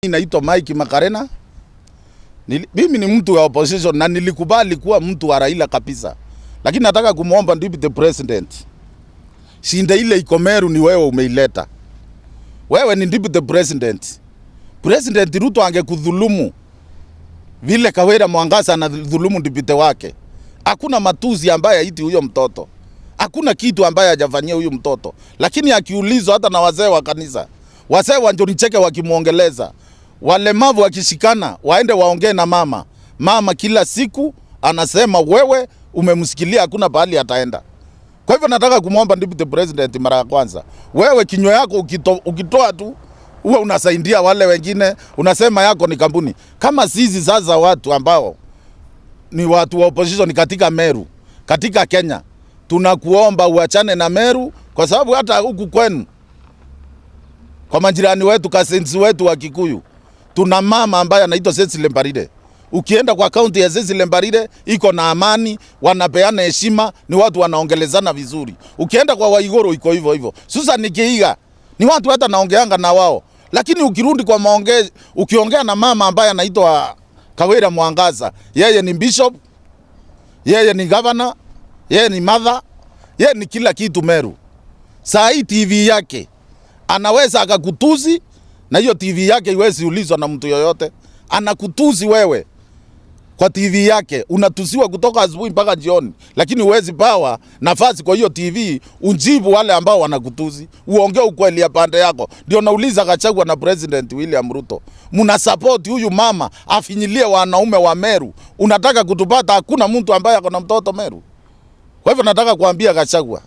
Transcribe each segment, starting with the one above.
Naitwa Mike Makarena. Mimi ni mtu wa opposition na nilikubali kuwa mtu wa Raila kabisa. Lakini nataka kumuomba deputy president. Shinda ile iko Meru ni wewe umeileta. Wewe ni deputy president. President Ruto angekudhulumu vile Kawira Mwangaza anadhulumu deputy wake. Hakuna matuzi ambaye haiti huyo mtoto. Hakuna kitu ambaye hajafanyia huyo mtoto. Lakini akiulizwa hata na wazee wa kanisa, wazee wanjonicheke wakimuongeleza, walemavu wakishikana waende waongee na mama. Mama kila siku anasema wewe umemsikilia, hakuna pahali ataenda. Kwa hivyo nataka kumuomba deputy president mara ya kwanza, wewe kinywa yako ukitoa tu uwe unasaidia wale wengine, unasema yako ni kampuni. Kama sisi sasa watu ambao ni watu wa opposition katika Meru, katika Kenya, tunakuomba uachane na Meru, kwa sababu hata huku kwenu kwa majirani wetu, cousins wetu wa Kikuyu, tuna mama ambaye anaitwa Cecily Mbarire. Ukienda kwa kaunti ya Cecily Mbarire iko na amani, wanapeana heshima, ni watu wanaongelezana vizuri. Ukienda kwa Waigoro iko hivyo hivyo. Sasa nikiiga ni watu hata naongeanga na wao. Lakini ukirudi kwa maongezi, ukiongea na mama ambaye anaitwa Kawira Mwangaza, yeye ni bishop, yeye ni governor, yeye ni mother, yeye ni kila kitu Meru. Saa hii TV yake anaweza akakutuzi, na hiyo TV yake iwezi ulizwa na mtu yoyote. Anakutuzi wewe kwa TV yake, unatusiwa kutoka asubuhi mpaka jioni, lakini uwezi pawa nafasi kwa hiyo TV unjibu wale ambao wanakutuzi, uongee ukweli ya pande yako. Ndio nauliza Gachagua na President William Ruto, muna support huyu mama afinyilie wanaume wa Meru? Unataka kutupata hakuna mtu ambaye ako na mtoto Meru? Kwa hivyo nataka kuambia Gachagua,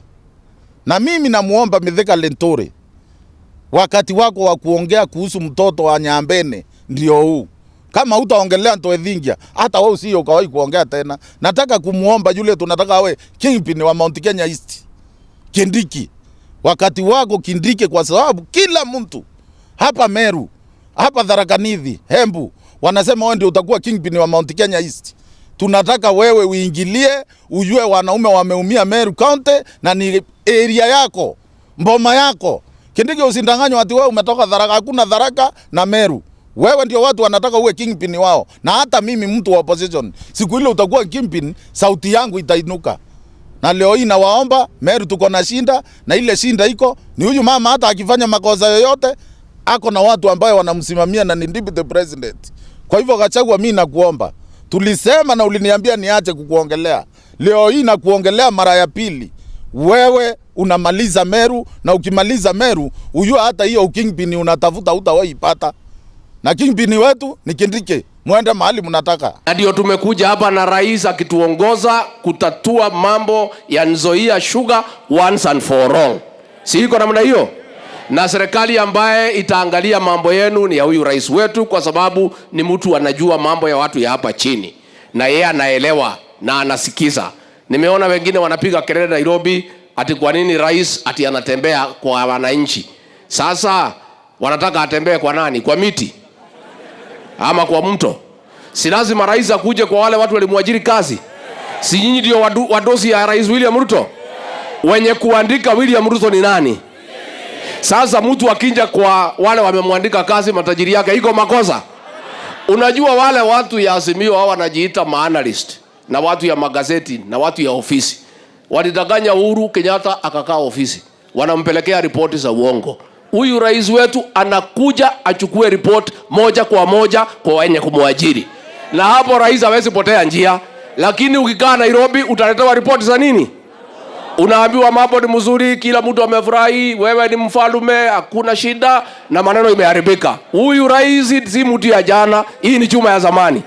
na mimi namuomba Mithika Lentore, wakati wako wa kuongea kuhusu mtoto wa Nyambene ndio huu. Kama utaongelea Ntoethingia, hata wewe usio kawaii kuongea tena. Nataka kumuomba yule tunataka awe kingpin wa Mount Kenya East, Kindiki. Wakati wako Kindiki, kwa sababu kila mtu hapa Meru, hapa Tharaka Nithi, Embu wanasema wewe ndio utakuwa kingpin wa Mount Kenya East. Tunataka wewe uingilie, ujue wanaume wameumia Meru County na ni area yako, mboma yako. Kindiki usindanganywe ati wewe umetoka Tharaka. Hakuna Tharaka na Meru. Wewe ndio watu wanataka uwe kingpin wao. Na hata mimi mtu wa opposition, siku ile utakuwa kingpin, sauti yangu itainuka. Na leo hii nawaomba Meru tuko na shinda, na ile shinda iko ni huyu mama. Hata akifanya makosa yoyote ako na watu ambao wanamsimamia na ni deputy president. Kwa hivyo Gachagua, mimi nakuomba, tulisema na uliniambia niache kukuongelea. Leo hii nakuongelea mara ya pili. Wewe unamaliza Meru, na ukimaliza Meru ujua hata hiyo kingpin unatafuta utawaipata. Na kingpin wetu ni Kindiki, muende mahali mnataka. Ndio tumekuja hapa na rais akituongoza kutatua mambo ya Nzoia Sugar once and for all. Si iko namna hiyo? Na serikali ambaye itaangalia mambo yenu ni ya huyu rais wetu, kwa sababu ni mtu anajua mambo ya watu ya hapa chini, na yeye anaelewa na anasikiza. Nimeona wengine wanapiga kelele Nairobi ati kwa nini rais ati anatembea kwa wananchi. Sasa wanataka atembee kwa nani? Kwa miti ama kwa mto? Si lazima rais akuje kwa wale watu walimwajiri kazi? Si nyinyi ndio wadosi ya rais William Ruto? Wenye kuandika William Ruto ni nani? Sasa mtu akinja kwa wale wamemwandika kazi, matajiri yake, iko makosa? Unajua wale watu ya Azimio hao wanajiita maanalyst na watu ya magazeti na watu ya ofisi walidanganya Uhuru Kenyatta akakaa ofisi, wanampelekea ripoti za uongo. Huyu rais wetu anakuja achukue report moja kwa moja kwa wenye kumwajiri, na hapo rais hawezi potea njia. Lakini ukikaa Nairobi utaletewa ripoti za nini? Unaambiwa mambo ni mzuri, kila mtu amefurahi, wewe ni mfalme, hakuna shida, na maneno imeharibika. Huyu rais si mtu ya jana, hii ni chuma ya zamani.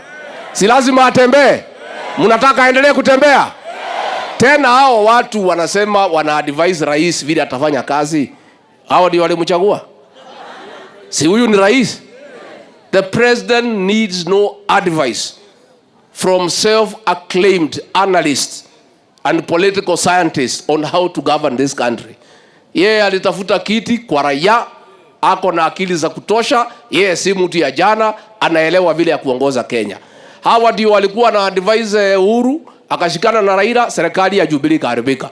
Si lazima atembee? Mnataka aendelee kutembea? Tena hao watu wanasema wana advise rais vile atafanya kazi. Hao ndio walimchagua? Si huyu ni rais? The president needs no advice from self-acclaimed analysts and political scientists on how to govern this country. Yeye alitafuta kiti kwa raia, ako na akili za kutosha, yeye si mtu ya jana, anaelewa vile ya kuongoza Kenya. Hawa ndio walikuwa na advise Uhuru, akashikana na Raila, serikali ya Jubilee kaharibika.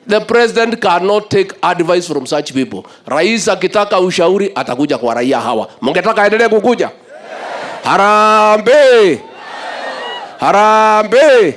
The president cannot take advice from such people. Rais akitaka ushauri atakuja kwa raia hawa. Mungetaka aendelee kukuja? Harambee! Harambee!